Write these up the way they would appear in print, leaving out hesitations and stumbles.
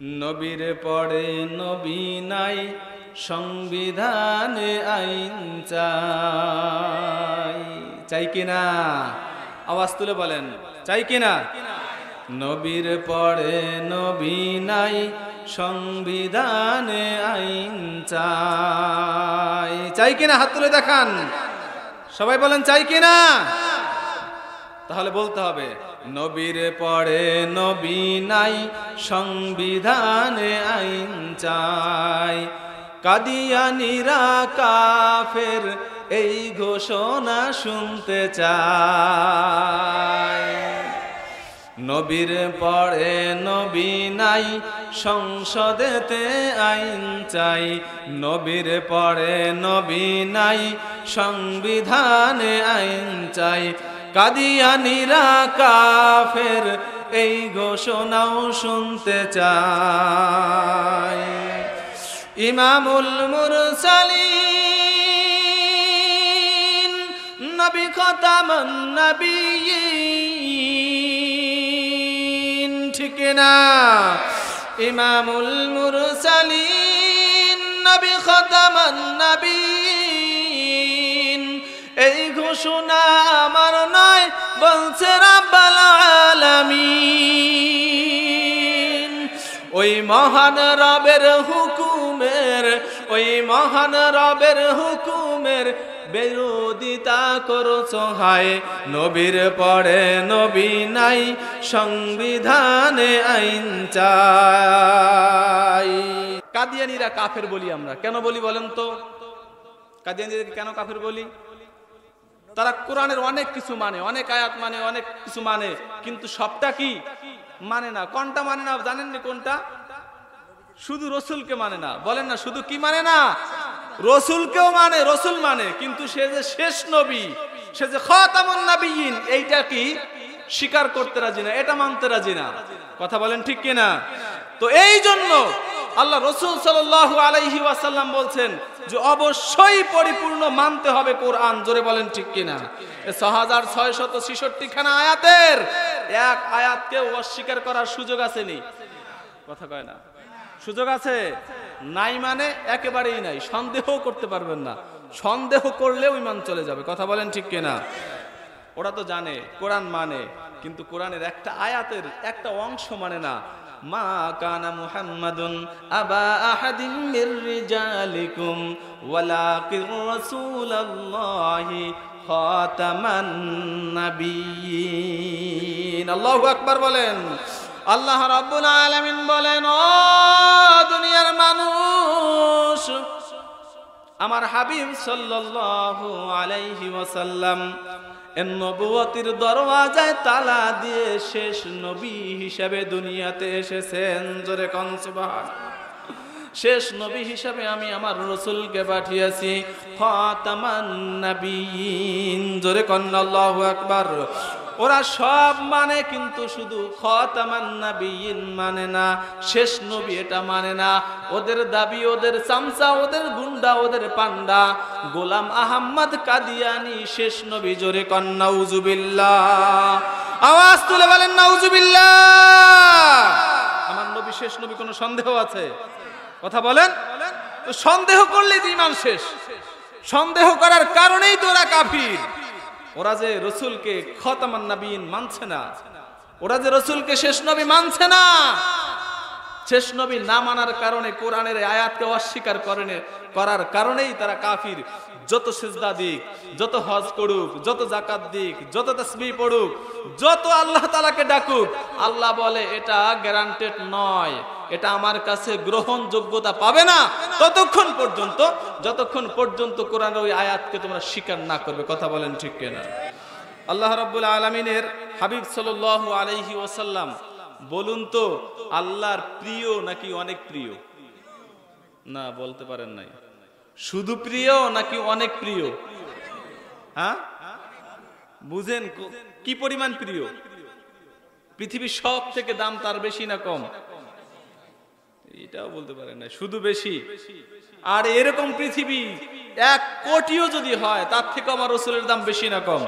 নবীর পরে নবী নাই, সংবিধানে আইন চাই। চাই কিনা? আওয়াজ তুলে বলেন, চাই কিনা? নবীর পরে নবী নাই, সংবিধানে আইন চাই। চাই কিনা? হাত তুলে দেখান। সবাই বলেন চাই কিনা? তাহলে বলতে হবে নবীর পরে নবী নাই, সংবিধানে আইন চাই। কাদিয়ানীরা কাফের এই ঘোষণা শুনতে চায়। নবীর পরে নবী নাই, সংসদেতে আইন চাই। নবীর পরে নবী নাই, সংবিধানে আইন চাই। কাদিয়ানীরা কাফের এই ঘোষণাও শুনতে চায়। ইমামুল মুরসালিন নবী খতামুন নবিয়্যিন, ঠিক না? ইমামুল মুরসালিন নবী খতামুন নবিয়্যিন, এই ঘোষণা আমার নয়, বলছে রাব্বুল আলামিন। ওই মহান রবের হুকুমের, ওই মহান রবের হুকুমের বিরোধিতা করছো হায়। নবীর পরে নবী নাই, সংবিধানে আইন চাই। কাদিয়ানীরা কাফের বলি আমরা, কেন বলি বলেন তো? কাদিয়ানীদেরকে কেন কাফের বলি? তারা কোরআনের অনেক কিছু মানে, অনেক আয়াত মানে, অনেক কিছু মানে, কিন্তু সবটা কি মানে না। কোনটা মানে না জানেননি? কোনটা? শুধু রসুলকে মানে না। বলেন না, শুধু কি মানে না? রসুলকেও মানে, রসুল মানে, কিন্তু সে যে শেষ নবী, সে যে খাতামুন নবিয়্যিন, এইটা কি স্বীকার করতে রাজি না, এটা মানতে রাজি না। কথা বলেন ঠিক কিনা? তো এই জন্য আল্লাহ রসুল সাল্লাল্লাহু আলাইহি ওয়াসাল্লাম বলছেন যে অবশ্যই পরিপূর্ণ মানতে হবে কোরআন। জোরে বলেন ঠিক কিনা? 6666 খানা আয়াতের এক আয়াতকে অস্বীকার করার সুযোগ আছে নি? কথা কয় না? সুযোগ আছে? নাই মানে একেবারেই নাই, সন্দেহও করতে পারবেন না। সন্দেহ করলেও ঈমান চলে যাবে। কথা বলেন ঠিক কিনা? ওরা তো জানে কোরআন মানে, কিন্তু কোরআনের একটা আয়াতের একটা অংশ মানে না। মা কানা মুহাম্মাদুন আবা আহাদিন মির রিজালিকুম ওয়ালাকির রাসূলুল্লাহি খাতামান নাবিয়্যিন। আল্লাহু আকবার বলেন। আল্লাহ রাব্বুল আলামিন বলেন, ও দুনিয়ার মানুষ, আমার হাবিব সাল্লাল্লাহু আলাইহি ওয়াসাল্লাম নবুয়তির দরওয়াজায় তালা দিয়ে শেষ নবী হিসাবে দুনিয়াতে এসেছেন। জোরে কোন সুবহানাল্লাহ। শেষ নবী হিসাবে আমি আমার রাসূলকে পাঠিয়েছি, খাতামান নাবিয়্যিন। জোরে কোন আল্লাহু আকবার। ওরা সব মানে, কিন্তু শুধু খাতামান নাবিয়্যিন মানে না, শেষ নবী এটা মানে না। ওদের দাবি, ওদের চামচা, ওদের গুন্ডা, ওদের পান্ডা গোলাম আহমদ কাদিয়ানী শেষ নবী। জোরে কোন নাউজুবিল্লাহ। আওয়াজ তুলে বলেন নাউজুবিল্লাহ। আমার নবী শেষ নবী, কোনো সন্দেহ আছে? কথা বলেন। তো সন্দেহ করলে ঈমান শেষ। সন্দেহ করার কারণেই তো ওরা কাফির। ওরা যে রসুলকে খাতামান নবিয়্যিন মানছে না, ওরা যে রসুলকে শেষ নবী মানছে না, শেষ নবী না মানার কারণে, কোরআনের আয়াতকে অস্বীকার করার কারণেই তারা কাফির। যত সিজদা দিক, যত হজ করুক, যত যাকাত দিক, যত তাসবিহ পড়ুক, যত আল্লাহ তাআলাকে ডাকুক, আল্লাহ বলে এটা গ্যারান্টেড নয়, এটা আমার কাছে গ্রহণযোগ্যতা পাবে না যতক্ষণ পর্যন্ত কোরআনের ওই আয়াতকে তোমরা স্বীকার না করবে। কথা বলেন ঠিক কিনা? আল্লাহ রাব্বুল আলামিনের হাবিব সাল্লাল্লাহু আলাইহি ওয়াসাল্লাম বলুন তো, আল্লাহর প্রিয় নাকি অনেক প্রিয়? না, বলতে পারেন নাই। শুধু প্রিয় নাকি অনেক প্রিয়? হ্যাঁ, বুঝেন কি পরিমাণ প্রিয়? পৃথিবীর সব থেকে দাম তার বেশি না কম? এটাও বলতে পারেন না, শুধু বেশি। আর এরকম পৃথিবী 1 কোটিও যদি হয়, তার থেকে আমার রাসূলের দাম বেশি না কম?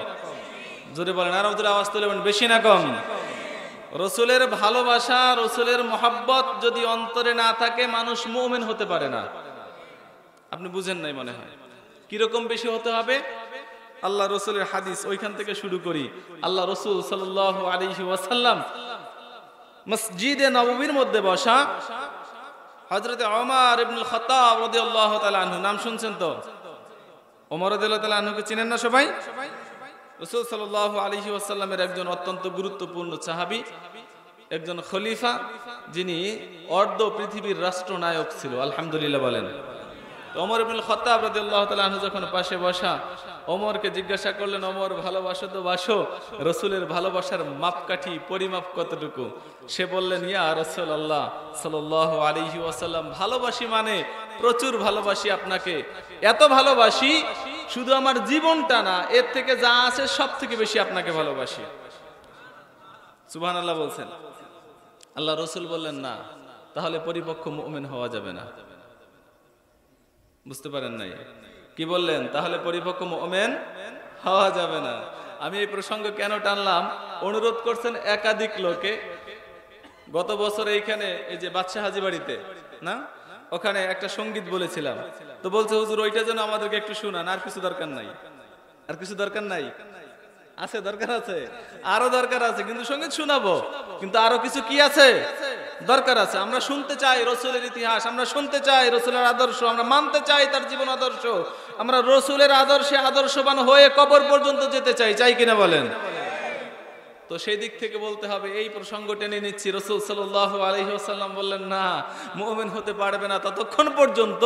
জোরে বলেন, আর জোরে আওয়াজ তুলে বলেন, বেশি না কম? রসুলের ভালোবাসা, রসুলের মহাব্বত যদি অন্তরে না থাকে মানুষ মুমিন হতে পারে না। আপনি বুঝেন নাই মনে হয়। কিরকম বেশি হতে হবে? আল্লাহ রসুলের হাদিস, ওইখান থেকে শুরু করি। আল্লাহ রসুল সাল্লাল্লাহু আলাইহি ওয়াসাল্লাম মসজিদে নববীর মধ্যে বসা হযরতে ওমর ইবনুল খাত্তাব রাদিয়াল্লাহু তাআলা আনহু, নাম শুনছেন তো? ওমর রাদিয়াল্লাহু তাআলা আনহুকে চিনেন না সবাই? রাসূল সাল্লাল্লাহু আলাইহি ওয়াসাল্লামের একজন অত্যন্ত গুরুত্বপূর্ণ সাহাবী, একজন খলিফা, যিনি অর্ধ পৃথিবীর রাষ্ট্রনায়ক ছিল। আলহামদুলিল্লাহ বলেন। ওমর ইবনুল খাত্তাব রাদিয়াল্লাহু তাআলা আনহু যখন পাশে বসা, ওমরকে জিজ্ঞাসা করলেন, ওমর ভালোবাসো তো বাসো, রসুলের ভালোবাসার মাপকাঠি পরিমাপ কতটুকু? সে বললেন, ইয়া রাসূলুল্লাহ সাল্লাল্লাহু আলাইহি ওয়াসাল্লাম, ভালোবাসি মানে প্রচুর ভালোবাসি আপনাকে, এত ভালোবাসি শুধু আমার জীবনটা না, এর থেকে যা আছে সব থেকে বেশি আপনাকে ভালোবাসি। সুবহানাল্লাহ বলছেন। আল্লাহ রসুল বললেন, না, তাহলে পরিপক্ক মুমিন হওয়া যাবে না। বুঝতে পারেন নাই? কি বললেন? তাহলে পরিপক্ক মুমিন হওয়া যাবে না। আমি এই প্রসঙ্গ কেন টানলাম? অনুরোধ করছেন একাধিক লোকে। গত বছর এইখানে এই যে বাদশাহ হাজী বাড়িতে না, ওখানে একটা সঙ্গীত বলেছিলাম, তো বলছে হুজুর ওইটা যেন আমাদেরকে একটু শুনান, আর কিছু দরকার নাই। আর কিছু দরকার নাই? আছে, দরকার আছে, আরো দরকার আছে, কিন্তু সঙ্গীত শোনাবো, কিন্তু আরো কিছু কি আছে? দরকার আছে। আমরা শুনতে চাই রসুলের ইতিহাস, আমরা শুনতে চাই রসুলের আদর্শ, আমরা মানতে চাই তার জীবন আদর্শ, আমরা রসুলের আদর্শে আদর্শবান হয়ে কবর পর্যন্ত যেতে চাই, চাই কিনা বলেন? তো সেই দিক থেকে বলতে হবে, এই প্রসঙ্গ টেনে নিচ্ছি। রাসূল সাল্লাল্লাহু আলাইহি ওয়াসাল্লাম বললেন, না, মুমিন হতে পারবে না ততক্ষণ পর্যন্ত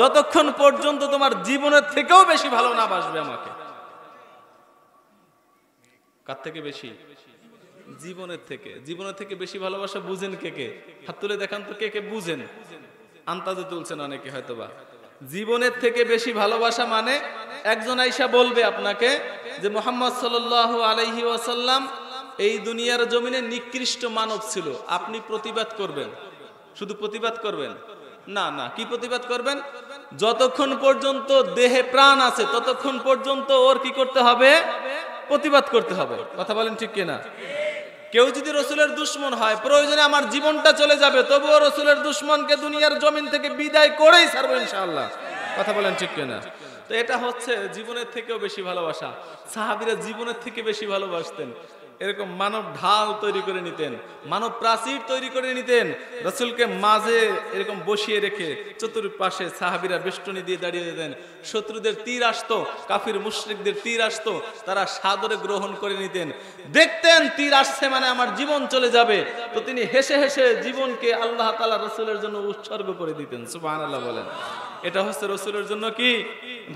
যতক্ষণ পর্যন্ত তোমার জীবনের থেকেও বেশি ভালো না বাসবে আমাকে। কার থেকে বেশি? জীবনের থেকে। জীবনের থেকে বেশি ভালোবাসা বুঝেন কে কে? হাত তুলে দেখান তো কে কে বুঝেন। আন্তাজে তুলছেন অনেকে হয়তোবা। জীবনের থেকে বেশি ভালোবাসা মানে একজন আইসা বলবে আপনাকে যে মুহাম্মদ সাল্লাল্লাহু আলাইহি ওয়াসাল্লাম এই দুনিয়ার জমিনে নিকৃষ্ট মানব ছিল, আপনি প্রতিবাদ করবেন। শুধু প্রতিবাদ করবেন না, না, কি প্রতিবাদ করবেন? যতক্ষণ পর্যন্ত দেহে প্রাণ আছে ততক্ষণ পর্যন্ত ওর কি করতে হবে? প্রতিবাদ করতে হবে। কথা বলেন ঠিক কিনা? কেউ যদি রসুলের দুশমন হয়, প্রয়োজনে আমার জীবনটা চলে যাবে, তবুও রসুলের দুশমনকে দুনিয়ার জমিন থেকে বিদায় করেই ছাড়বো ইনশাআল্লাহ। কথা বলেন ঠিক কিনা? তো এটা হচ্ছে জীবনের থেকেও বেশি ভালোবাসা। সাহাবীরা জীবনের থেকে বেশি ভালোবাসতেন। এরকম মানব ঢাল তৈরি করে নিতেন, মানব প্রাচীর তৈরি করে নিতেন, রাসূলকে মাঝে এরকম বসিয়ে রেখে চতুর্পাশে সাহাবীরা বেষ্টনী দিয়ে দাঁড়িয়ে যেতেন। শত্রুদের তীর আসতো, কাফির মুশরিকদের তীর আসতো, তারা সাদরে গ্রহণ করে নিতেন। দেখতেন তীর আসছে মানে আমার জীবন চলে যাবে, তো তিনি হেসে হেসে জীবনকে আল্লাহ তাআলা রাসূলের জন্য উৎসর্গ করে দিতেন। সুবহানাল্লাহ বলেন। এটা হচ্ছে রাসূলের জন্য কি?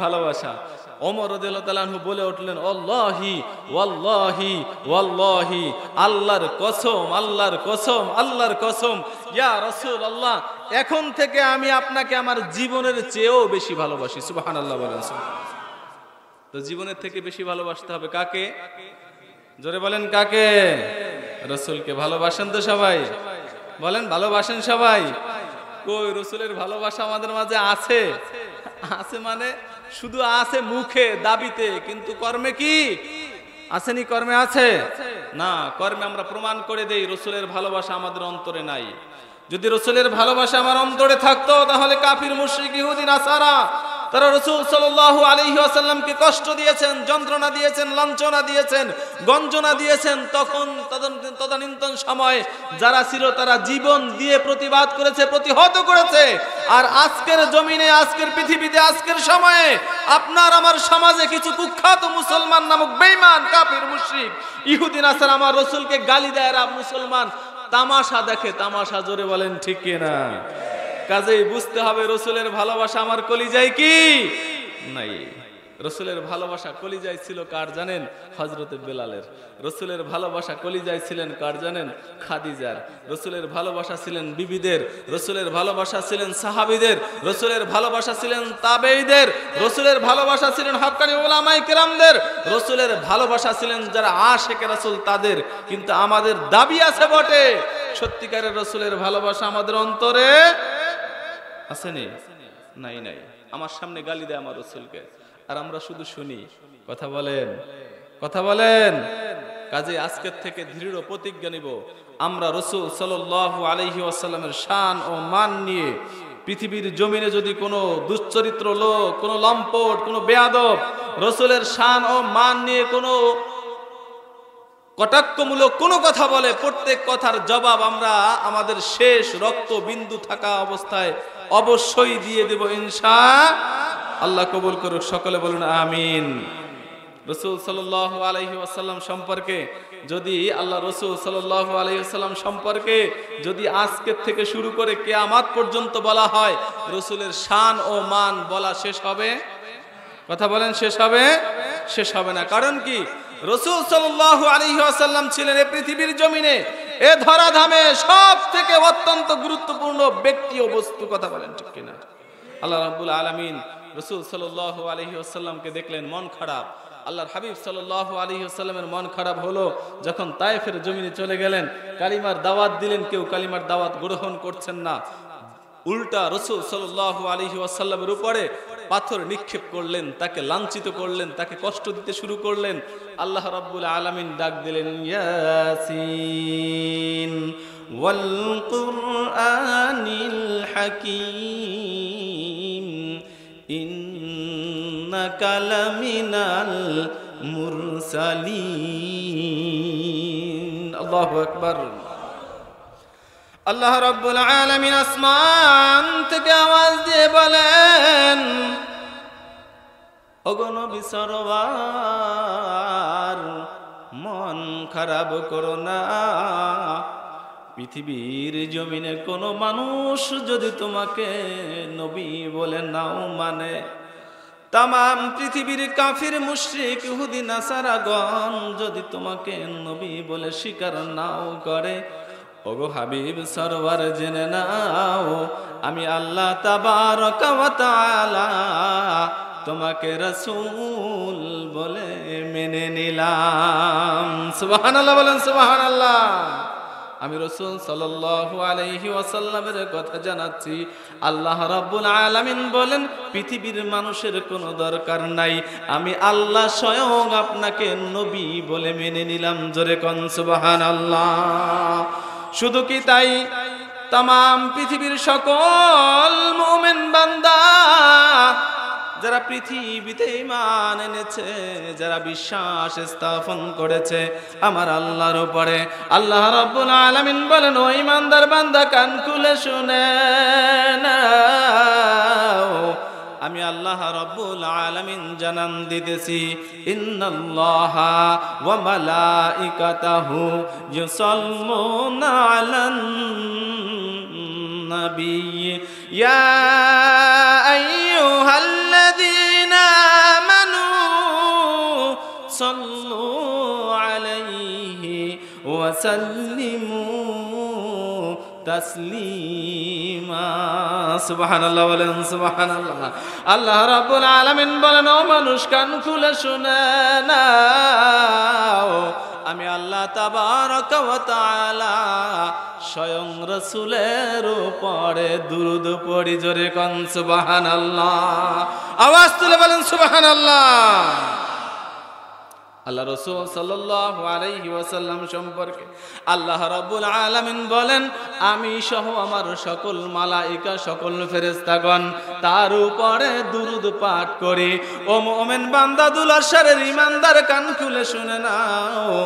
ভালোবাসা। ওমর রাদিয়াল্লাহু তাআলা আনহু বলে উঠলেন, আল্লাহি ওয়াল্লাহি ওয়াল্লাহি, আল্লাহর কসম, আল্লাহর কসম, আল্লাহর কসম, ইয়া রাসূলুল্লাহ, এখন থেকে আমি আপনাকে আমার জীবনের চেয়েও বেশি ভালোবাসি। সুবহানাল্লাহ বলেন। তো জীবনের থেকে বেশি ভালোবাসতে হবে কাকে? জোরে বলেন কাকে? রাসূলকে। ভালোবাসেন তো সবাই? বলেন ভালোবাসেন সবাই? কই রাসূলের ভালোবাসা আমাদের মাঝে আছে? আছে মানে শুধু আছে মুখে দাবিতে, কিন্তু কর্মে কি আসেনি? কর্মে আছে না। কর্মে আমরা প্রমাণ করে দেই রাসূলের ভালোবাসা আমাদের অন্তরে নাই। যদি রাসূলের ভালোবাসা আমার অন্তরে থাকতো, তাহলে কাফির মুশরিক ইহুদি নাসারা তারা রাসূল সাল্লাল্লাহু আলাইহি ওয়াসাল্লামকে কষ্ট দিয়েছেন, যন্ত্রণা দিয়েছেন, লাঞ্ছনা দিয়েছেন, গঞ্জনা দিয়েছেন। তখন তদানীন্তন সময় যারা ছিল তারা জীবন দিয়ে প্রতিবাদ করেছে, প্রতিহত করেছে। আর আজকের জমিনে, আজকের পৃথিবীতে, আজকের সময়ে আপনার আমার সমাজে কিছু কুখ্যাত মুসলমান নামক বেঈমান কাফির মুশরিক ইহুদি নাসারা আমার রাসূলকে গালি দেয়, আর মুসলমান তামাশা দেখে। তামাশা। জোরে বলেন ঠিক কিনা? কাজেই বুঝতে হবে রসুলের ভালোবাসা আমার কলিজায় কি নাই। রসুলের ভালোবাসা কলিজায় ছিল কার জানেন? হযরতে বেলালের। রসুলের ভালোবাসা কলিজায় ছিলেন কার জানেন? খাদিজার। রসুলের ভালোবাসা ছিলেন বিবিদের, রসুলের ভালোবাসা ছিলেন সাহাবীদের, রসুলের ভালোবাসা ছিলেন তাবেঈদের, রসুলের ভালোবাসা ছিলেন হক্কানি উলামায়ে কেরামদের, রসুলের ভালোবাসা ছিলেন যারা আশিকে রাসূল তাদের। কিন্তু আমাদের দাবি আছে বটে, সত্যিকারের রসুলের ভালোবাসা আমাদের অন্তরে আসেনি? নাই, নাই। আমার সামনে গালি দেয় আমার রাসূলকে, আর আমরা শুধু শুনি। কথা বলেন, কথা বলেন। কাজে আজকের থেকে দৃঢ় প্রতিজ্ঞা নিব, আমরা রাসূল সাল্লাল্লাহু আলাইহি ওয়াসাল্লামের শান ও মান নিয়ে পৃথিবীর জমিনে যদি কোনো দুশ্চরিত্র লোক, কোনো লম্পট, কোনো বেয়াদব রাসূলের শান ও মান নিয়ে কোনো কটাক্ষমূলক কোনো কথা বলে, প্রত্যেক কথার জবাব আমরা আমাদের শেষ রক্ত বিন্দু থাকা অবস্থায় অবশ্যই দিয়ে দেব ইনশাআল্লাহ। কবুল করুক, সকলে বলুন আমিন। রাসূল সাল্লাল্লাহু আলাইহি ওয়াসাল্লাম সম্পর্কে যদি আল্লাহ রাসূল সাল্লাল্লাহু আলাইহি ওয়াসাল্লাম সম্পর্কে যদি আজকের থেকে শুরু করে কিয়ামত পর্যন্ত বলা হয়, রাসূলের শান ও মান বলা শেষ হবে? কথা বলেন, শেষ হবে? শেষ হবে না। কারণ কি? রাসূল সাল্লাল্লাহু আলাইহি ওয়াসাল্লাম ছিলেন এই পৃথিবীর জমিনে, এ ধরাধামে সব থেকে অত্যন্ত গুরুত্বপূর্ণ ব্যক্তি ও বস্তু। কথা বলেন ঠিক কিনা? আল্লাহ রাব্বুল আলামিন রাসূল সাল্লাল্লাহু আলাইহি ওয়াসাল্লামকে দেখলেন মন খারাপ। আল্লাহর হাবিব সাল্লাল্লাহু আলাইহি ওয়াসাল্লামের মন খারাপ হলো যখন তায়েফের জমিনে চলে গেলেন, কালিমার দাওয়াত দিলেন, কেউ কালিমার দাওয়াত গ্রহণ করছেন না। উল্টা রাসূল সাল্লাল্লাহু আলাইহি ওয়াসাল্লামের উপরে পাথর নিক্ষেপ করলেন, তাকে লাঞ্ছিত করলেন, তাকে কষ্ট দিতে শুরু করলেন। আল্লাহ রাব্বুল আলামিন ডাক দিলেন, ইয়াসিন ওয়াল কুরআনিল হাকীম ইন্নাকা লামিনাল মুরসালিন। আল্লাহু আকবার। আল্লাহ রাব্বুল আলামিন আসমান থেকে আওয়াজ দিয়ে বলেন, ওগো নবী সরওয়ার, মন খারাপ করো না। পৃথিবীর জমিনে কোনো মানুষ যদি তোমাকে নবী বলে নাও মানে, তামাম পৃথিবীর কাফির মুশরিক ইহুদি নাসারাগণ যদি তোমাকে নবী বলে স্বীকার নাও করে, ওগো হাবিব সরওয়ার জেনে নাও আমি আল্লাহ তাবারকা ওয়া তাআলা তোমাকে রাসূল বলে মেনে নিলাম। সুবহানাল্লাহ বলেন, সুবহানাল্লাহ। আমি রাসূল সাল্লাল্লাহু আলাইহি ওয়াসাল্লামের কথা জানাচ্ছি। আল্লাহ রাব্বুল আলামিন বলেন, পৃথিবীর মানুষের কোনো দরকার নাই, আমি আল্লাহ স্বয়ং আপনাকে নবী বলে মেনে নিলাম। জোরে কোন সুবহানাল্লাহ। শুধু কি তাই, তামাম পৃথিবীর সকল মুমিন বান্দা যারা পৃথিবীতে ঈমান এনেছে, যারা বিশ্বাস স্থাপন করেছে আমার আল্লাহর উপরে, আল্লাহ রাব্বুল আলামিন বলেন, ও ঈমানদার বান্দা কান খুলে শুনে নাও, আমি আল্লাহ রাব্বুল আলামিন জানান দিতেছি, ইন্নাল্লাহা ওয়া মালাইকাতাহু ইউসাল্লুনা আলান নবী ইয়া আইয়ুহাল্লাযীনা আমানু সাল্লু আলাইহি ওয়া সাল্লিমু তাসলিমা। সুবহানাল্লাহ বলেন, সুবহানাল্লাহ। আল্লাহ রাব্বুল আলামিন বলেন, ও মানুষ কান খুলে শুনে নাও, আমি আল্লাহ তাবারকা ওয়া তাআলা স্বয়ং রাসূলের উপরে দুরূদ পড়ি। জোরে কোন সুবহানাল্লাহ। আওয়াজ তুলে বলেন সুবহানাল্লাহ। আল্লাহ রাসূল সাল্লাল্লাহু আলাইহি ওয়াসাল্লাম সম্পর্কে আল্লাহ রাব্বুল আলামিন বলেন, আমি সহ আমার সকল মালায়েকা, সকল ফেরেশতাগণ তার উপরে দুরূদ পাঠ করি। ও মুমিন বান্দা দুলাশারের ঈমানদার কান খুলে শুনে নাও,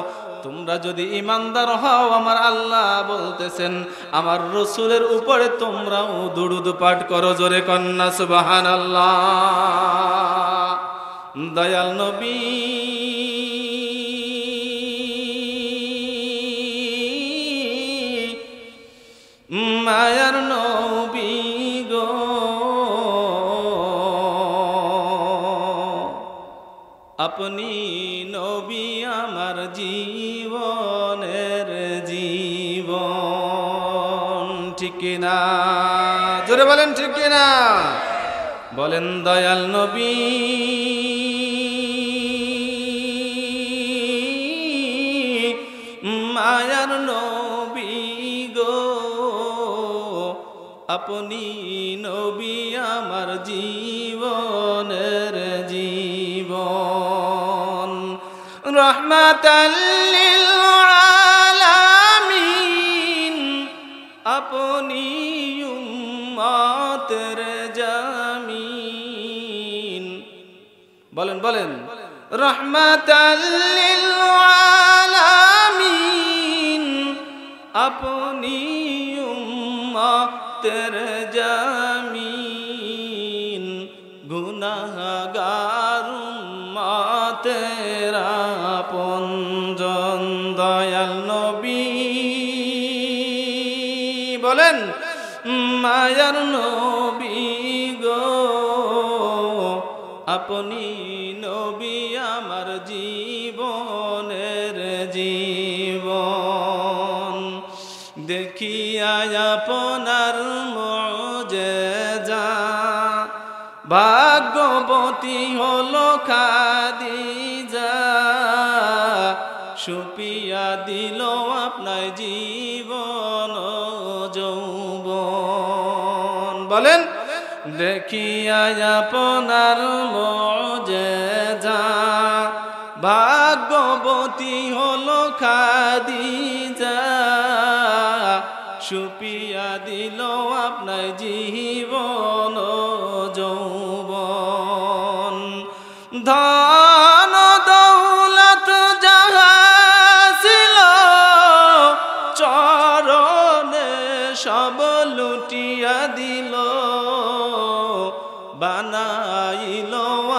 তোমরা যদি ঈমানদার হও, আমার আল্লাহ বলতেছেন আমার রাসূলের উপরে তোমরাও দুরূদ পাঠ করো। জোরে কন্না সুবহানাল্লাহ। দয়াল নবী মায়ার নবী গো, আপনি নবী আমার জীবনের জীবন। ঠিক কিনা? জোরে বলেন ঠিক কিনা? বলেন দয়াল নবী মায়ার নবী গো, আপনি নবী আমার জীবনের জীবন। রহমাতাল লিল আলামিন উম্মতের জামিন। বলেন বলেন, রহমাতাল লিল আলামিন, আপনি উম্মতের জামিন, গুনাহগার উম্মতের আপনজন দয়াল নবী। বলেন, মায়ার নবী গো, আপনি নবী আমার জীবনের জীবন। দেখিয়া আপনার মুজিজা, ভাগ্যবতী হলো খাদিজা, সুপিয়া দিল আপনার জীবন যৌবন। বলেন, দেখিয়া আপনার মুজিজা, ভাগ্যবতী হলো খাদিজা, সুপিয়া দিল আপনার জীবন যৌবন। ধন দৌলত যাহা ছিল চরণে সব লুটিয়া দিল, বানাইল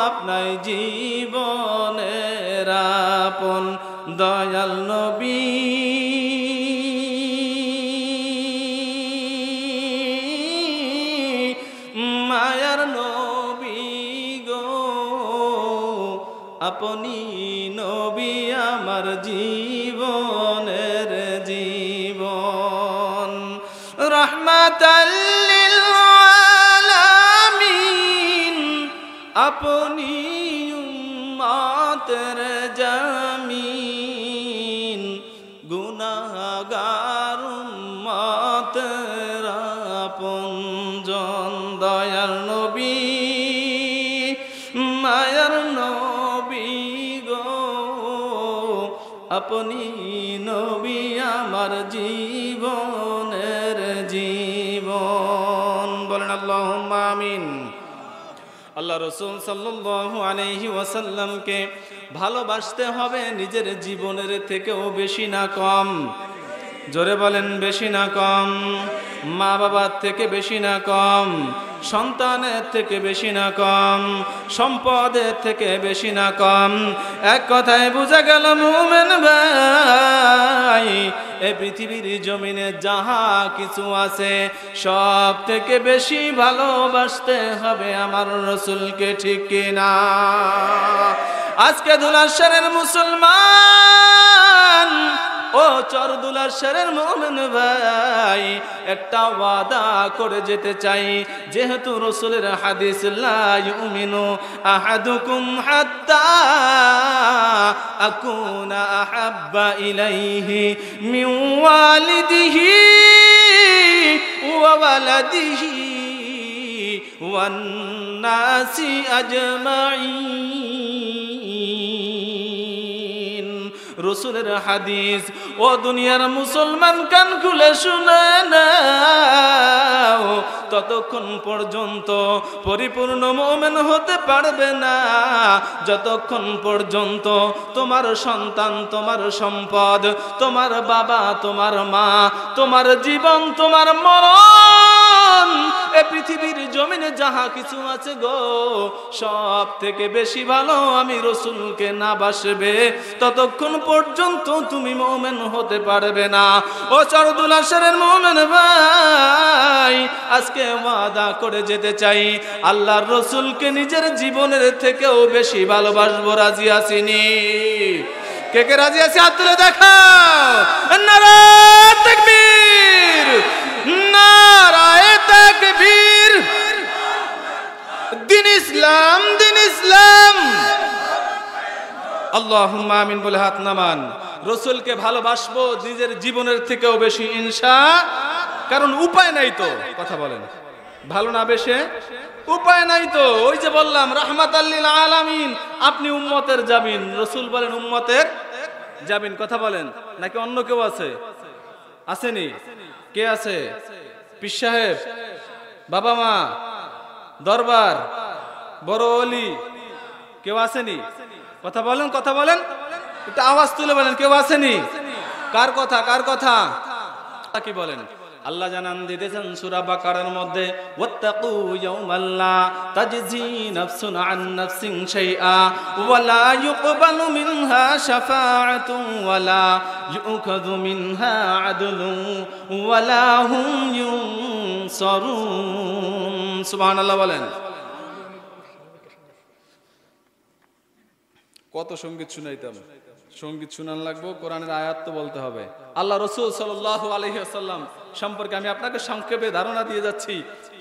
আপনার জীবনের আপন দয়াল নবী। মায়ার নবী গো, আপনি নবী আমার জীবনের জীবন। রহমাতাল লিল আলামিন, আপনি উম্মতের জামিন, গুনাহগার উম্মতের আপনজন দয়াল নবী। মায়ার নবী গো, আপনি নবী আমার জীবনের জীবন। বলেন আল্লাহুম্মা আমিন। আল্লাহ রাসূল সাল্লাল্লাহু আলাইহি ওয়াসাল্লামকে ভালোবাসতে হবে নিজের জীবনের থেকেও বেশি না কম। জোরে বলেন, বেশি না কম। মা বাবার থেকে বেশি না কম, সন্তানের থেকে বেশি না কম, সম্পদের থেকে বেশি না কম। এক কথায় বোঝা গেল মুমিন ভাই, এই পৃথিবীর জমিনে যাহা কিছু আছে সব থেকে বেশি ভালোবাসতে হবে আমার রাসূলকে, ঠিক কিনা? আজকে ধুলাশারের মুসলমান ও চরদুলাশারের মুমিন ভাই, একটা ওয়াদা করে যেতে চাই, যেহেতু রাসূলের হাদিস, লা ইউমিনু আহাদুকুম হাত্তা আকুনা আহাব্বা ইলাইহি মিন ওয়ালিদিহি ওয়া ওয়ালাদিহি ওয়ান নাসি আজমাইন। রাসূলের হাদিস। ও দুনিয়ার মুসলমান, কান খুলে শুনে নাও, ততক্ষণ পর্যন্ত পরিপূর্ণ মুমিন হতে পারবে না যতক্ষণ পর্যন্ত তোমার সন্তান, তোমার সম্পদ, তোমার বাবা, তোমার মা, তোমার জীবন, তোমার মরণ, এ পৃথিবীর জমিনে যাহা কিছু আছে গো, সব থেকে বেশি ভালো আমি রাসূলকে না বাসবে, ততক্ষণ পর্যন্ত তুমি মুমিন হতে পারবে না। ও চরদুলাশারের মুমিন ভাই, আজকে ওয়াদা করে যেতে চাই, আল্লাহর রাসূলকে নিজের জীবনের থেকেও বেশি ভালোবাসবো। রাজি আছিনি? কে কে রাজি আছে? হাত তুলে দেখাও। নারায়ে তাকবীর, নারায়ে তাকবীর। দিন ইসলাম, দিন ইসলাম। আল্লাহুম্মা আমিন বলে হাত নামান। রাসূলকে ভালোবাসবো নিজের জীবনের থেকেও বেশি, ইনশাআল্লাহ। কারণ উপায় নাই তো, কথা বলেন, ভালো না বেশে উপায় নাই তো। ওই যে বললাম রাহমাতাল লিল আলামিন, আপনি উম্মতের জামিন। রাসূল বলেন উম্মতের জামিন। কথা বলেন, নাকি অন্য কেউ আছে? আসেনি? কে আছে? পীর সাহেব বাবা মা, দরবার, বড় অলি, কেউ আসেনি? কথা বলেন, কথা বলেন, একটু আওয়াজ তুলে বলেন, কেউ আসেনি? কার কথা, কার কথা? কি বলেন? আল্লাহ জানান দিতেছেন সূরা বাকারার মধ্যে, ওয়াত্তাকু ইয়াওমান লা তাজজি নাফসুন আন নাফসিন শাইআ ওয়া লা ইউকবালু মিনহা শাফাআতুন ওয়া লা ইউখাযু মিনহা আদলুন ওয়া লা হুম ইউনসারুন। সুবহানাল্লাহ বলেন। কত সঙ্গীত শুনাইতাম, সঙ্গীত শুনান লাগবো, কোরআনের আয়াত তো বলতে হবে। আল্লাহ রাসূল সাল্লাল্লাহু আলাইহি ওয়াসাল্লাম সম্পর্কে আমি আপনাকে সংক্ষেপে ধারণা দিয়ে যাচ্ছি,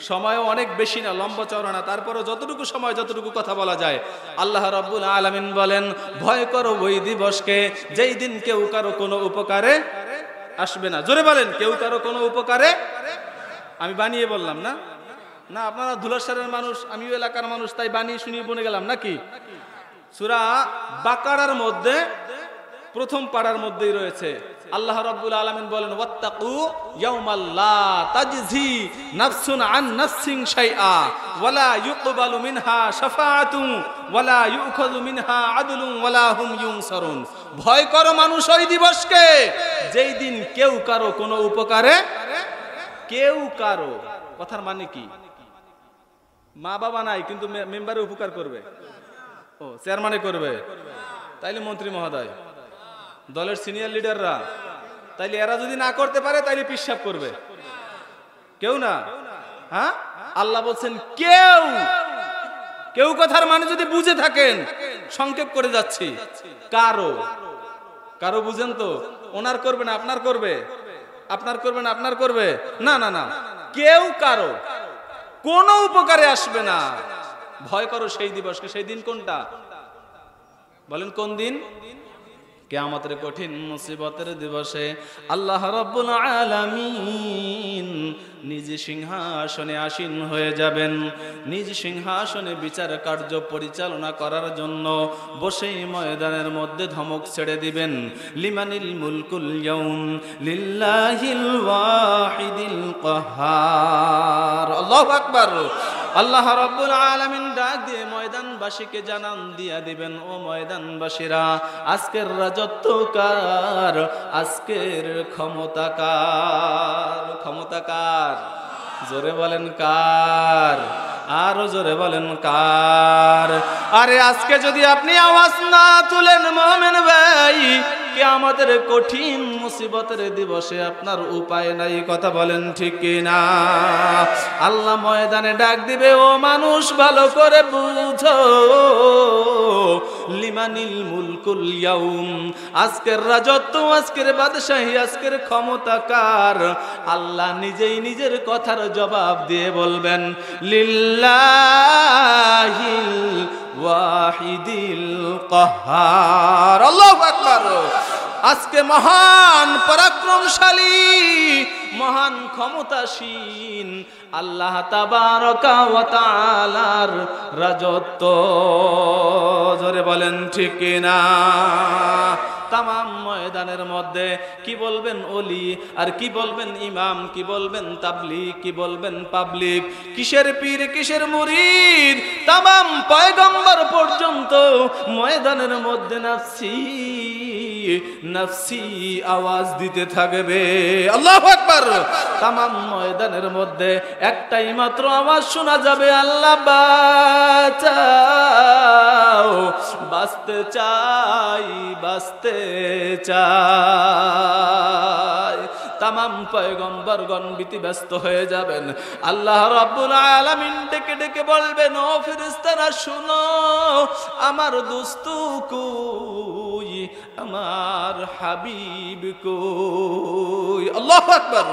সময়ও অনেক বেশি না, লম্বা চওড়া না, তারপরে যতটুকু সময় যতটুকু কথা বলা যায়। আল্লাহ রাব্বুল আলামিন বলেন, ভয় করো ওই দিবসকে যেই দিন কেউ কারো কোনো উপকারে আসবে না। জোরে বলেন, কেউ কারো কোনো উপকারে। আমি বানিয়ে বললাম না, না আপনারা ধুলাসারের মানুষ, আমিও এলাকার মানুষ, তাই বানিয়ে শুনিয়ে বলে গেলাম নাকি? সূরা বাকারার মধ্যে প্রথম পাড়ার মধ্যেই রয়েছে। আল্লাহ রাব্বুল আলামিন বলেন, ওয়াত্তাকু ইয়াওমাল লা তাজজি নাফসুন আন নাফসিন শাইআ ওয়া লা ইউকবালু মিনহা শাফাআতুন ওয়া লা ইউখাযু মিনহা আদলুন ওয়া লা হুম ইউনসারুন। ভয় করো মানুষ ওই দিবসকে যেই দিন কেউ কারো কোনো উপকারে, কেউ কারো কথার মানে কি? মা বাবা নাই কিন্তু মেম্বারে উপকার করবে, ও চেয়ারম্যানে করবে, তাইলে মন্ত্রী মহোদয়, দলের সিনিয়র লিডাররা, তাইলে এরা যদি না করতে পারে তাইলে পিশাব করবে, কেউ না। হ্যাঁ, আল্লাহ বলছেন কেউ, কেউ কথার মানে যদি বুঝে থাকেন, সংক্ষেপ করে যাচ্ছি, কারো, কারো বুঝেন তো? ওনার করবে না আপনার করবে, আপনার করবে না আপনার করবে, না না না, কেউ কারো কোনো উপকারে আসবে না। ভয় করো সেই দিবসকে। সেই দিন কোনটা বলেন, কোন দিন? কিয়ামতের কঠিন মুসিবতের দিবসে আল্লাহ রাব্বুল আলামিন নিজ সিংহাসনে আসীন হয়ে যাবেন। নিজ সিংহাসনে বিচার কার্য পরিচালনা করার জন্য বসেই ময়দানের মধ্যে ধমক ছেড়ে দিবেন, লিমানিল মুলকুল ইয়াউম লিল্লাহিল ওয়াহিদিল কাহ্হার। আল্লাহু আকবার। আল্লাহ রাব্বুল আলামিন ডাক দিয়ে ময়দানবাসীকে জানান দিয়া দিবেন, ও ময়দানবাসীরা, আজকের রাজত্ব কার, আজকের ক্ষমতা কার? ক্ষমতা কার? জোরে বলেন কার? আরো জোরে বলেন কার? আরে আজকে যদি আপনি আওয়াজ না তুলেন মুমিন ভাই, কিয়ামতের কঠিন মুসিবতের দিবসে আপনার উপায় নাই। কথা বলেন ঠিক কি না? আল্লাহ ময়দানে ডাক দিবে, ও মানুষ ভালো করে বুঝো, লিমানিল মুলকুল ইয়াউম, আজকের রাজত্ব, আজকের বাদশাহী, আজকের ক্ষমতা কার? আল্লাহ নিজেই নিজের কথার জবাব দিয়ে বলবেন, লিল্লাহিল ওয়াহিদিল কাহ্হার। আল্লাহু আকবার। আজকে মহান পরাক্রমশালী, মহান ক্ষমতাসীন আল্লাহ তাবারকা ওয়া তাআলার রাজত্ব। জোরে বলেন ঠিক কিনা? তামাম ময়দানের মধ্যে কি বলবেন ওলি, আর কি বলবেন ইমাম, কি বলবেন তাবলীগ, কি বলবেন পাবলিক, কিসের পীর কিসের মুরিদ, তামাম পয়গম্বর পর্যন্ত ময়দানের মধ্যে নাফসি নাফসি আওয়াজ দিতে থাকবে। আল্লাহু আকবার। তামাম ময়দানের মধ্যে একটাই মাত্র আওয়াজ শোনা যাবে, আল্লাহ বাঁচাও, বাঁচতে চাই, বাঁচতে চাই। তামাম পয়গম্বরগণ ব্যতিব্যস্ত হয়ে যাবেন। আল্লাহ রাব্বুল আলামিন ডেকে ডেকে বলবেন, ও ফেরেশতারা শুনো, আমার দোস্ত কই, আমার হাবিব কই? আল্লাহু আকবার।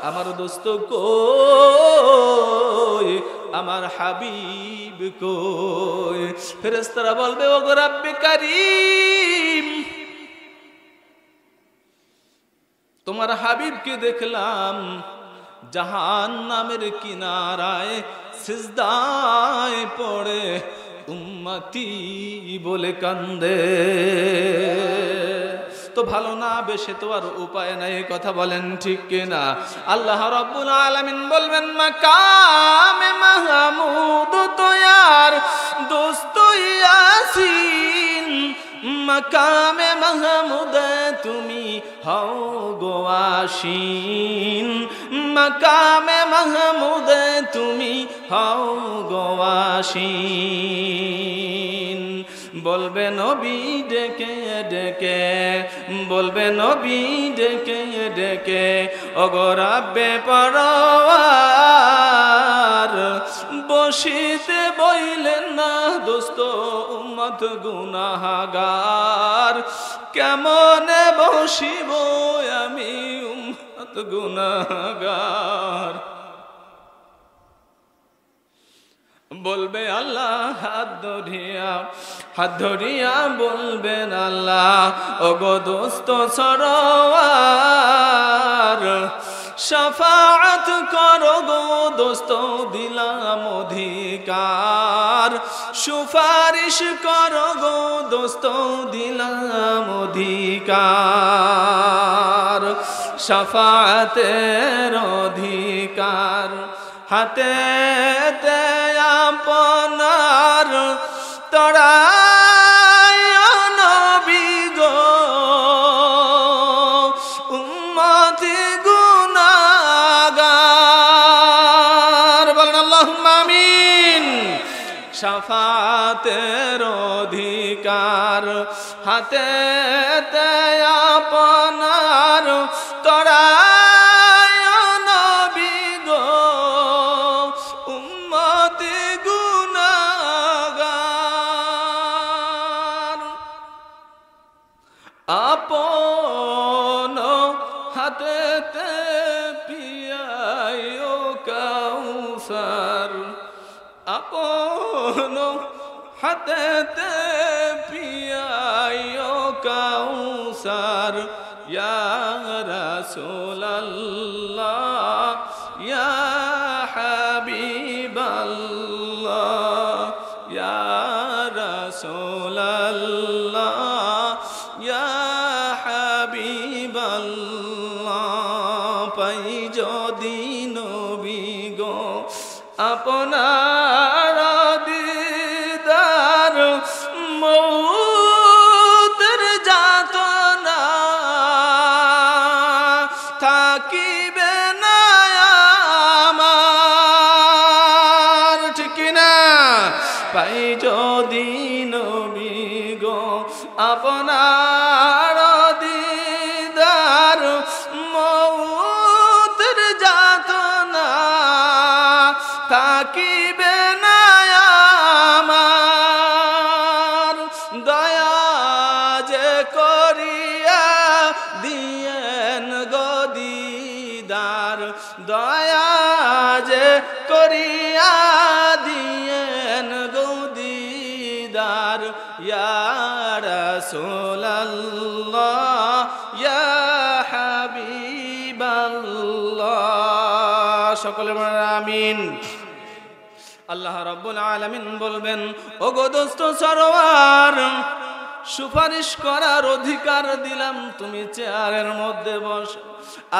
আমার দোস্ত কই, আমার হাবিব কই? ফেরেশতারা বলবে, ও গো রব্বে কারীম, তোমার হাবিবকে দেখলাম জাহান্নামের কিনারায় সিজদায় পড়ে উম্মতি বলে কান্দে। তো ভালো না বেশে তো আর উপায় নাই। কথা বলেন ঠিক কিনা? আল্লাহ রাব্বুল আলামিন বলবেন, মাকান মাকামে মাহমুদ তুমি হও গো আসীন, মাকামে মাহমুদ তুমি হও গো আসীন। বলবে নবী ডেকে ডেকে, বলবে নবী ডেকে ডেকে, ওগো রাব্বে পরওয়ার, বসিতে বইলেন না দোস্ত উম্মত গুনাহগার, কেমনে বসিব আমি উম্মত গুনাহগার। বলবে আল্লাহ হাত ধরিয়া বলবেন আল্লাহ, ওগো দোস্ত সরওয়ার, শাফাআত করো গো দোস্ত দিলাম অধিকার, সুপারিশ করো গো দোস্ত দিলাম অধিকার, শাফাআতের অধিকার হাতে আপনার তড়ায় নবী গো উম্মতি গুনাহগার। বলেন আল্লাহুম্মা আমিন। শাফাতের অধিকার হাতে আপনার তড়ায় নবী গো উম্মতি গুনাহগার। আপন হাতেতে পিয়াইও কাউসার, আপন হাতেতে পিয়াইও কাউসার, ইয়া রাসূলুল্লাহ ইয়া হাবিবাল্লাহ, ইয়া রাসূলুল্লাহ ইয়া হাবিবাল্লাহ। পাই যদি নবী গো আপনার দিদার, মৌতের যাতনা থাকিবে না আমার, ঠিক না? পাই যদি নবী গো আপনার দিদার, মৌতের যাতনা থাকিবে না আমার। দয়া যে করিয়া দিয়েন গদিদার, দয়া যে করিয়া দিয়েন গদিদার, ইয়া রাসূলুল্লাহ ইয়া হাবিবাল্লাহ। সকলে বলেন আমিন। আল্লাহ রাব্বুল আলামিন বলবেন, ওগো দোস্ত সরওয়ার, সুপারিশ করার অধিকার দিলাম, তুমি চেয়ারের মধ্যে বস।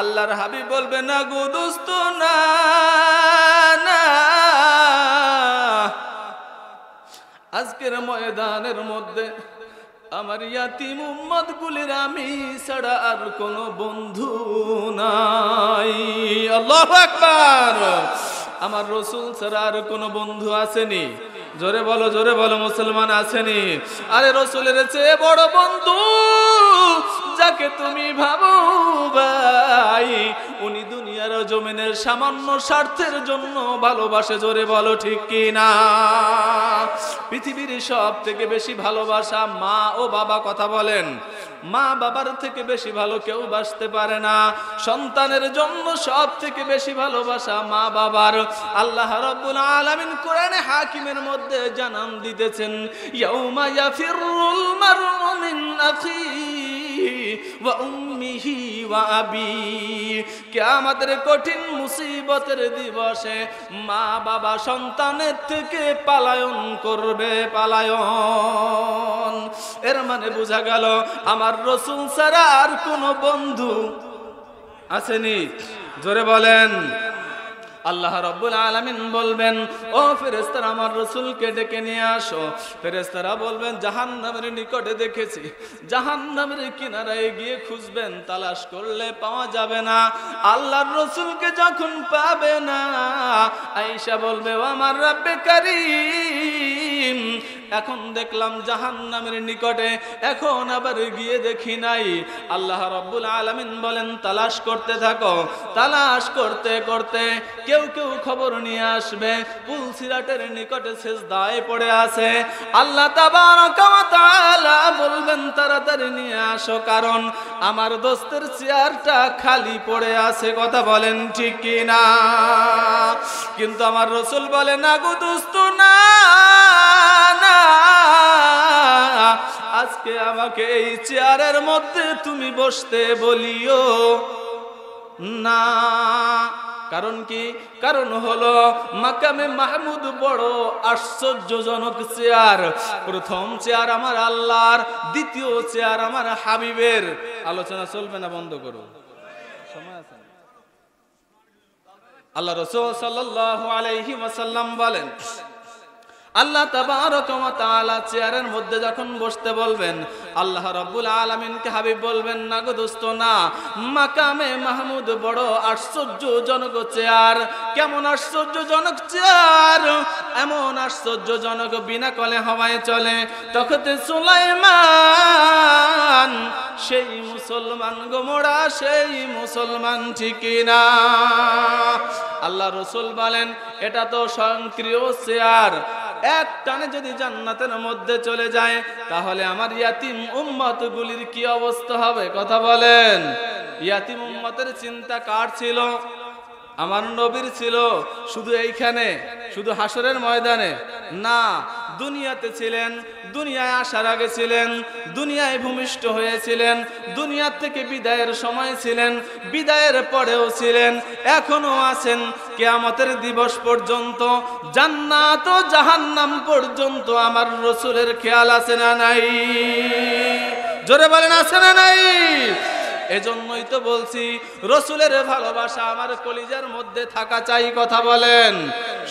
আল্লাহর হাবিব বলবে, না গো দোস্ত না, না, আজকের ময়দানের মধ্যে আমার ইয়াতিম উম্মত গুলির আমি ছাড়া আর কোনো বন্ধু নাই। আল্লাহু আকবার। আমার রাসূল ছাড়া আর কোনো বন্ধু আসেনি? জোরে বলো মুসলমান আসেনি? আরে রাসূলের চেয়ে বড় বন্ধু যাকে তুমি ভাবো ভাই, উনি দুনিয়ার জমিনের সামান্য স্বার্থের জন্য ভালোবাসে। জোরে বলো ঠিক কি না? পৃথিবীর সব থেকে বেশি ভালোবাসা মা ও বাবা। কথা বলেন, মা বাবার থেকে বেশি ভালো কেউ বাসতে পারে না। সন্তানের জন্য সব থেকে বেশি ভালোবাসা মা বাবার। আল্লাহ রাব্বুল আলামিন কোরআনে হাকিমের মধ্যে জানান দিতেছেন, ইয়াউমা ইয়াফিরুল মারউ মিন আখিহি ওয়া উম্মিহি ওয়া আবি। কিয়ামতের কঠিন মুসিবতের দিবসে মা বাবা সন্তানের থেকে পালায়ন করবে, পালায়ন। এর মানে বোঝা গেল আমার রাসূল ছাড়া আর কোনো বন্ধু আসেনি। জোরে বলেন, আল্লাহ রাব্বুল আলামিন বলবেন, ও ফেরেশতারা আমার রাসূলকে ডেকে নিয়ে আসো। ফেরেশতারা বলবেন, জাহান্নামের নিকটে দেখেছি, জাহান্নামের কিনারায় গিয়ে খুঁজবেন, তালাশ করলে পাওয়া যাবে না। আল্লাহর রাসূলকে যখন পাবে না, আয়েশা বলবে, ও আমার রব্বে কারীম, এখন দেখলাম জাহান্নামের নিকটে, এখন আবার গিয়ে দেখি নাই। আল্লাহ রাব্বুল আলামিন বলেন, তালাশ করতে থাকো। তালাশ করতে করতে কেউ কেউ খবর নিয়ে আসবে পুলসিরাটের নিকটে সিজদায় পড়ে আছে। আল্লাহ তাবারাকা ওয়া তাআলা বলবেন, তাড়াতাড়ি নিয়ে আসো, কারণ আমার দোস্তের চেয়ারটা খালি পড়ে আছে। কথা বলেন ঠিক কি না? কিন্তু আমার রাসূল বলে, না গো দোস্ত, না না, আজকে আমাকে এই চেয়ারের মধ্যে তুমি বসতে বলিও না। কারণ কি? কারণ হলো মাকামে মাহমুদ বড় আশ্চর্যজনক চেয়ার। প্রথম চেয়ার আমার আল্লাহর, দ্বিতীয় চেয়ার আমার হাবিবের। আলোচনা চলবে না, বন্ধ করো, সময় আছে। আল্লাহ রাসূল সাল্লাল্লাহু আলাইহি ওয়াসাল্লাম বলেন, আল্লাহ তাবারাকা ওয়া তাআলা চেয়ারের মধ্যে যখন বসতে বলবেন, আল্লাহ রাব্বুল আলামিনকে হাবিব বলবেন, না গো দোস্ত, না, মাকামে মাহমুদ বড় আশ্চর্যজনক চেয়ার। কেমন আশ্চর্যজনক চেয়ার? এমন আশ্চর্যজনক, বিনা কলে হাওয়ায় চলে। তখতে সুলাইমান সেই মুসলমান গো মোরা, সেই মুসলমান, ঠিক না? আল্লাহ রাসূল বলেন, এটা তো স্বয়ংক্রিয় চেয়ার। এক টানে যদি জান্নাতের মধ্যে চলে যায়, তাহলে আমার ইয়াতিম উম্মতগুলির কি অবস্থা হবে? কথা বলেন। ইয়াতিম উম্মতের চিন্তা কার ছিল? আমার নবীর ছিল। শুধু এইখানে, শুধু হাসরের ময়দানে না, দুনিয়াতে ছিলেন, দুনিয়ায় আসার আগে ছিলেন, দুনিয়ায় ভূমিষ্ঠ হয়েছিলেন, দুনিয়া থেকে বিদায়ের সময় ছিলেন, বিদায়ের পরেও ছিলেন, এখনো আছেন, কিয়ামতের দিবস পর্যন্ত, জান্নাত ও জাহান্নাম পর্যন্ত আমার রাসূলের খেয়াল আছে না নাই? জোরে বলেন, আছে না নাই? এজন্যই তো বলছি, রাসূলের ভালোবাসা আমার কলিজার মধ্যে থাকা চাই। কথা বলেন।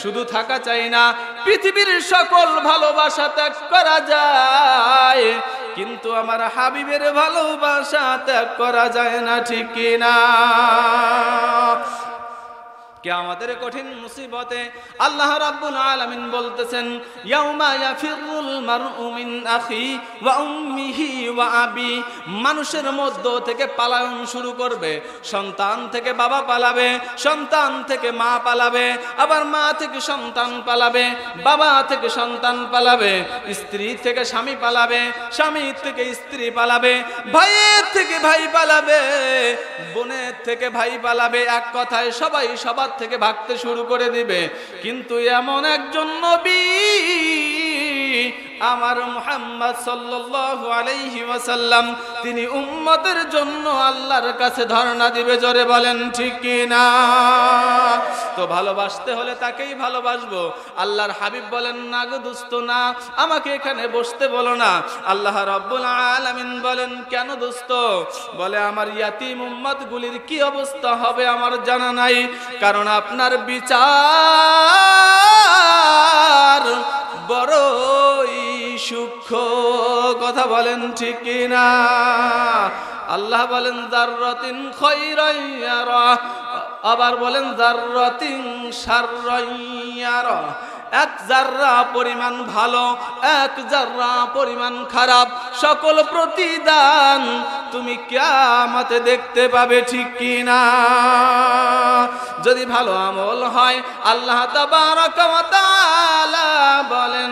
শুধু থাকা চাই না, পৃথিবীর সকল ভালোবাসা ত্যাগ করা যায়, কিন্তু আমার হাবিবের ভালোবাসা ত্যাগ করা যায় না, ঠিক কি না? কিয়ামতের কঠিন মুসিবতে আল্লাহ রাব্বুল আলামিন বলতেছেন, ইয়াউমা ইয়াফিরুল মারউ মিন আখি ওয়া উম্মিহি ওয়া আবি। মানুষের মধ্য থেকে পালায়ন শুরু করবে। সন্তান থেকে বাবা পালাবে, সন্তান থেকে মা পালাবে, আবার মা থেকে সন্তান পালাবে, বাবা থেকে সন্তান পালাবে, স্ত্রী থেকে স্বামী পালাবে, স্বামী থেকে স্ত্রী পালাবে, ভাইয়ের থেকে ভাই পালাবে, বোনের থেকে ভাই পালাবে। এক কথায় সবাই সবার থেকে ভাগতে শুরু করে দিবে। কিন্তু এমন একজন নবী আমার মুহাম্মদ সাল্লাল্লাহু আলাইহি ওয়াসাল্লাম, তিনি উম্মতের জন্য আল্লাহর কাছে ধর্ণা দিবে। জোরে বলেন ঠিক কি না? তো ভালোবাসতে হলে তাকেই ভালোবাসবো। আল্লাহর হাবিব বলেন, না গো দোস্ত, না, আমাকে এখানে বসতে বলো না। আল্লাহ রাব্বুল আলামিন বলেন, কেন দোস্ত? বলে, আমার ইয়াতিম উম্মতগুলির কি অবস্থা হবে আমার জানা নাই, কারণ আপনার বিচার বড়ই সূক্ষ্ম। কথা বলেন ঠিক কি না? আল্লাহ বলেন, যাররাতিন খায়রান ইয়ারা, আবার বলেন যাররাতিন শাররান ইয়ারা। এক জাররা পরিমাণ ভালো, এক জাররা পরিমাণ খারাপ, সকল প্রতিদান তুমি কিয়ামতে দেখতে পাবে, ঠিক কি না? যদি ভালো আমল হয়, আল্লাহ তাবারাকা ওয়া তাআলা বলেন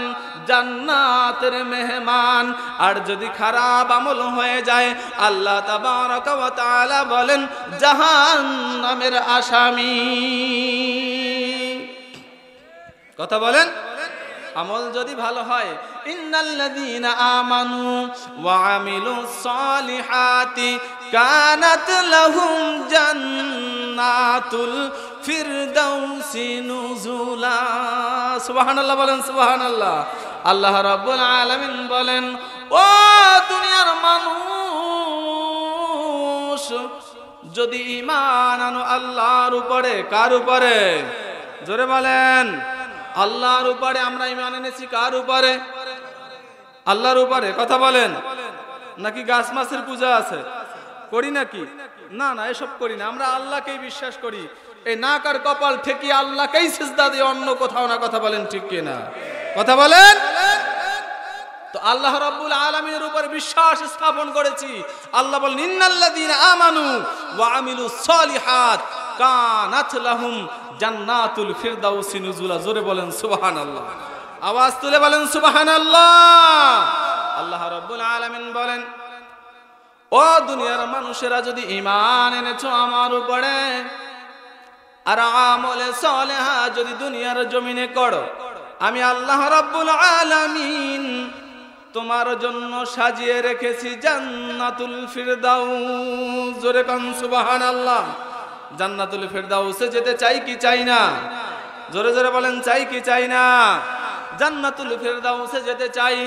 জান্নাতের মেহমান। আর যদি খারাপ আমল হয়ে যায়, আল্লাহ তাবারাকা ওয়া তাআলা বলেন জাহান্নামের আসামি। কথা বলেন। আমল যদি ভালো হয়, ইন্নাল্লাযীনা আমানু ওয়া আমিলুস সালিহাতি কানাত লাহুম জান্নাতুল ফিরদাউসি নুজুলা। সুবহানাল্লাহ বলেন, সুবহানাল্লাহ। আল্লাহ রাব্বুল আলামিন বলেন, ও দুনিয়ার মানুষ, যদি ঈমান আনো আল্লাহর উপরে, কার উপরে? জোরে বলেন। আল্লাহর উপরে আমরা ঈমান এনেছি, কার উপরে? আল্লাহর উপরে। কথা বলেন। নাকি গাছ মাছের পূজা আছে, করি নাকি? না না, এসব করি না। আমরা আল্লাহকেই বিশ্বাস করি। এই নাক আর কপাল ঠেকিয়ে আল্লাহকেই সিজদা দিয়ে অন্য কোথাও না। কথা বলেন ঠিক কিনা? কথা বলেন। তো আল্লাহ রাব্বুল আলামিনের উপর বিশ্বাস স্থাপন করেছি। আল্লাহ বলেন ইন্নাল্লাযীনা আমানু ওয়া আমিলুস সলিহাত কানাত লাহুম জান্নাতুল ফিরদাউসি নুজুলা। জোরে বলেন সুবহানাল্লাহ। আওয়াজ তুলে বলেন সুবহানাল্লাহ। আল্লাহ রাব্বুল আলামিন বলেন, ও দুনিয়ার মানুষেরা, যদি ঈমান এনেছো আমার উপরে আর আমলে সালেহা যদি দুনিয়ার জমিনে করো, আমি আল্লাহ রাব্বুল আলামিন তোমার জন্য সাজিয়ে রেখেছি জান্নাতুল ফিরদাউস। জোরে কান সুবহানাল্লাহ। জান্নাতুল ফিরদাউসে যেতে চাই কি চাই না? জোরে জোরে বলেন, চাই কি চাই না? জান্নাতুল ফিরদাউসে যেতে চাই,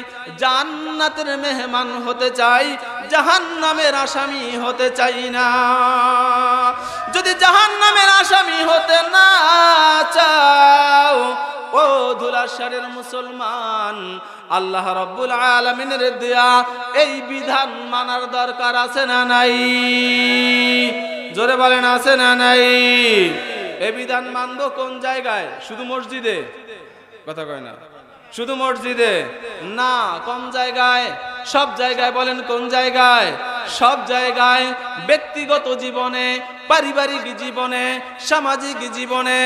জান্নাতের মেহমান হতে চাই, জাহান্নামের আসামি হতে চাই না। যদি জাহান্নামের আসামি হতে না চাও, ও ধুলাশারের মুসলমান, আল্লাহ রাব্বুল আলামিনের দেয়া এই বিধান মানার দরকার আছে না নাই? জোরে বলেন, আছে না নাই? এই বিধান মানবো কোন জায়গায়? শুধু মসজিদে? কথা কয় না। শুধু মসজিদে না, কোন জায়গায়? সব জায়গায়। বলেন কোন জায়গায়? সব জায়গায়। ব্যক্তিগত জীবনে, পারিবারিক জীবনে, সামাজিক জীবনে,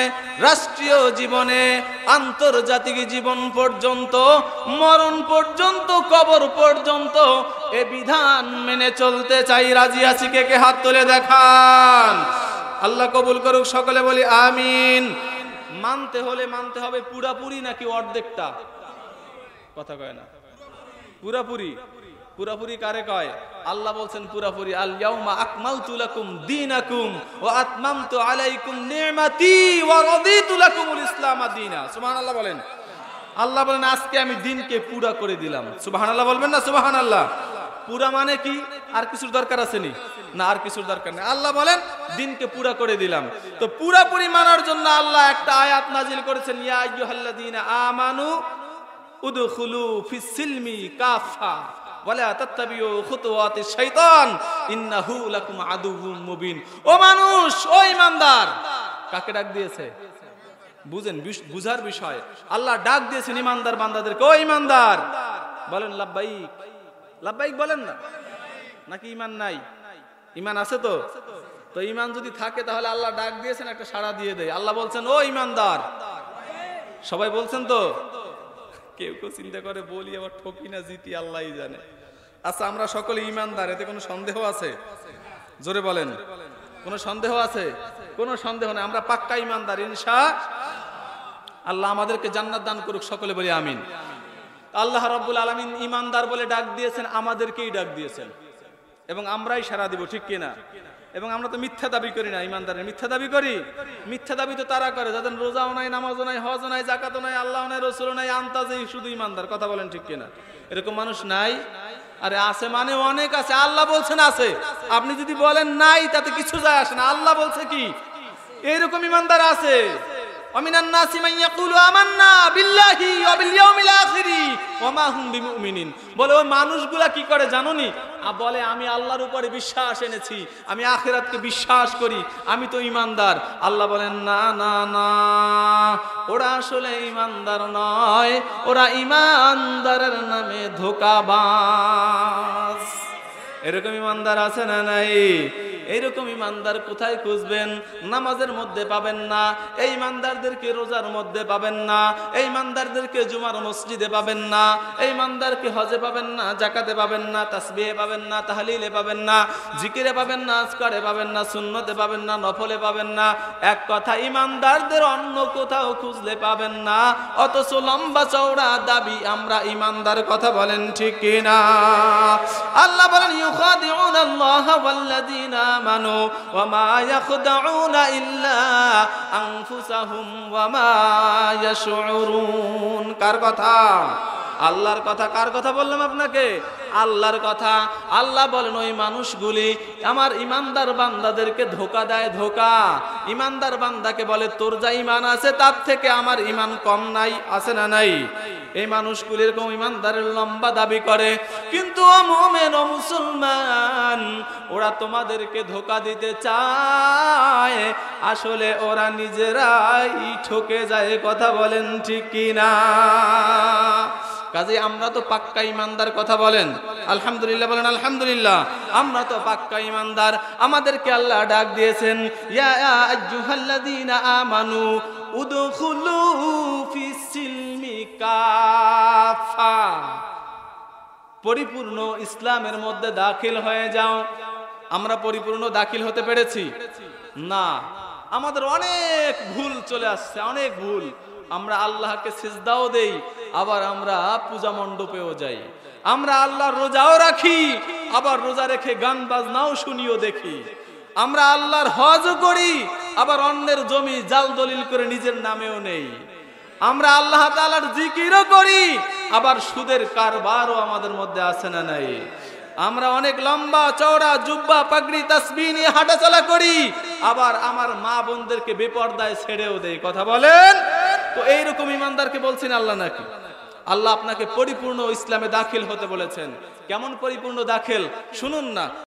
রাষ্ট্রীয় জীবনে, আন্তর্জাতিক জীবন পর্যন্ত, মরণ পর্যন্ত, কবর পর্যন্ত এ বিধান মেনে চলতে চাই। রাজি আছি? কে কে হাত তুলে দেখান। আল্লাহ কবুল করুক। সকলে বলি আমিন। মানতে হলে মানতে হবে পুরাপুরি নাকি অর্ধেকটা? কথা কয় না। পুরাপুরি। পুরাপুরি কারে কয়? আল্লাহ বলছেন পুরাপুরি, আল ইয়াউমা আকমালতু লাকুম দীনাকুম ওয়া আতমামতু আলাইকুম নি'মাতি ওয়া রাদিতু লাকুমুল ইসলাম দীনা। সুবহানাল্লাহ বলেন। আল্লাহ বলেন আজকে আমি দিনকে পুরা করে দিলাম। সুবহানাল্লাহ বলবেন না? সুবহানাল্লাহ। পুরা মানে কি? আর কিছুর দরকার আছে নি? না, আর কিছুর দরকার নেই। আল্লাহ বলেন দিনকে পুরা করে দিলাম। তো পুরাপুরি মানার জন্য আল্লাহ একটা আয়াত নাজিল করেছেন, ইয়া আইয়ুহাল্লাযীনা আমানু উদখুলু ফিস সিলমি কাফা ওয়ালা তাত্তাবিউ খুতুওয়াতিশ শাইতান ইন্নাহু লাকুম আদুউম মুবিন। ও মানুষ, ও ঈমানদার, কাকে ডাক দিয়েছে? বুঝেন, বুঝার বিষয়। আল্লাহ ডাক দিয়েছেন ঈমানদার বান্দাদেরকে। ও ঈমানদার, বলেন লাব্বাইক। লাব্বাইক বলেন না? নাকি ঈমান নাই? ঈমান আছে তো? তো ঈমান যদি থাকে তাহলে আল্লাহ ডাক দিয়েছেন, একটা সাড়া দিয়ে দেয়। আল্লাহ বলছেন ও ঈমানদার। সবাই বলছেন তো? কেউ কেউ চিন্তা করে বলি আবার ঠকি না জিতি, আল্লাহই জানে। আচ্ছা, আমরা সকলে ঈমানদার, এতে কোনো সন্দেহ আছে? জোরে বলেন, কোনো সন্দেহ আছে? কোনো সন্দেহ নেই, আমরা পাক্কা ঈমানদার ইনশাআল্লাহ। আমাদেরকে জান্নাত দান করুক। সকলে বলি আমিন। আল্লাহ রাব্বুল আলামিন ঈমানদার বলে ডাক দিয়েছেন, আমাদেরকেই ডাক দিয়েছেন, এবং আমরাই সাড়া দিব। ঠিক কিনা? এবং আমরা তো মিথ্যা দাবি করি না। ঈমানদারের মিথ্যা দাবি করি? মিথ্যা দাবি তো তারা করে যাদের রোজাও নাই, নামাজও নাই, হজও নাই, যাকাতও নাই, আল্লাহও নাই, রাসূলও নাই, আন্তাজেই শুধু ঈমানদার। কথা বলেন ঠিক কিনা? এরকম মানুষ নাই? আরে আছে, মানে অনেক আছে। আল্লাহ বলছেন আছে। আপনি যদি বলেন নাই, তাতে কিছু যায় আসে না। আল্লাহ বলছে কি এইরকম ঈমানদার আছে। ওয়ামিনান নাসি মান ইয়াকুলু আমান্না বিল্লাহি ওয়া বিল ইয়াউমিল আখির ওয়া মা হুম বিমুমিনিন। বলে ওই মানুষগুলা কি করে জানোনি? বলে আমি আল্লাহর উপরে বিশ্বাস এনেছি, আমি আখিরাতকে বিশ্বাস করি, আমি তো ঈমানদার। আল্লাহ বলেন না না না, ওরা আসলে ঈমানদার নয়, ওরা ঈমানদারের নামে ধোঁকাবাজ। এরকম ঈমানদার আছে না নাই? এইরকম ঈমানদার কোথায় খুঁজবেন? নামাজের মধ্যে পাবেন না, এই ঈমানদারদেরকে রোজার মধ্যে পাবেন না, এই ঈমানদারদেরকে জুমার মসজিদে পাবেন না, এই ঈমানদারকে হজে পাবেন না, যাকাতে পাবেন না, তাসবিহে পাবেন না, তাহলিলে পাবেন না, জিকিরে পাবেন না, আজকারে পাবেন না, সুন্নতে পাবেন না, নফলে পাবেন না। এক কথা, ঈমানদারদের অন্য কোথাও খুঁজলে পাবেন না। অথচ লম্বা চওড়া দাবি আমরা ঈমানদার। কথা বলেন ঠিক কিনা? আল্লাহ বলেন ইউখাদিউনাল্লাহা ওয়াল্লাযীনা আমানু ওয়া মা ইয়াখদাউনা ইল্লা আনফুসাহুম ওয়া মা ইয়াশউরুন। কার কথা? আল্লাহর কথা। কার কথা বললাম আপনাকে? আল্লাহর কথা। আল্লাহ বলেন ওই মানুষগুলি আমার ইমানদার বান্দাদেরকে ধোঁকা দেয়, ধোঁকা। ইমানদার বান্দাকে বলে তোর যা ইমান আছে তার থেকে আমার ইমান কম নাই, আছে না নাই? এই মানুষগুলি এরকম ইমানদারের লম্বা দাবি করে, কিন্তু ও মুমিন ও মুসলমান, ওরা তোমাদেরকে ধোঁকা দিতে চায়, আসলে ওরা নিজেরাই ঠকে যায়। কথা বলেন ঠিক কিনা? কাজে আমরা তো পাক্কা ইমানদার। কথা বলেন আলহামদুলিল্লাহ, বলেন আলহামদুলিল্লাহ। আমরা তো পাক্কা ইমানদার। আমাদেরকে আল্লাহ ডাক দিয়েছেন, ইয়া আইয়ুহাল্লাযীনা আমানু উদখুলু ফিস-সিলমি কাফা, পরিপূর্ণ ইসলামের মধ্যে দাখিল হয়ে যাও। আমরা পরিপূর্ণ দাখিল হতে পেরেছি না, আমাদের অনেক ভুল চলে আসছে, অনেক ভুল। আমরা আল্লাহকে সিজদাও দেই, আবার আমরা পূজা মণ্ডপেও যাই। আমরা আল্লাহর রোজাও রাখি, আবার রোজা রেখে গান বাজনাও শুনিও দেখি। আমরা আল্লাহর হজও করি, আবার অন্যের জমি জাল দলিল করে নিজের নামেও নেই। আমরা আল্লাহ তাআলার জিকিরও করি, আবার সুদের কারবারও আমাদের মধ্যে আছে না নাই? আমরা অনেক লম্বা চওড়া জুব্বা পাগড়ি তাসবিহ নিয়ে হাঁটাচলা করি, আবার আমার মা বোনদেরকে বেপরদায় ছেড়েও দেই। কথা বলেন। তো এইরকম ইমানদারকে বলছেন আল্লাহ নাকি? আল্লাহ আপনাকে পরিপূর্ণ ইসলামে দাখিল হতে বলেছেন। কেমন পরিপূর্ণ দাখিল শুনুন না।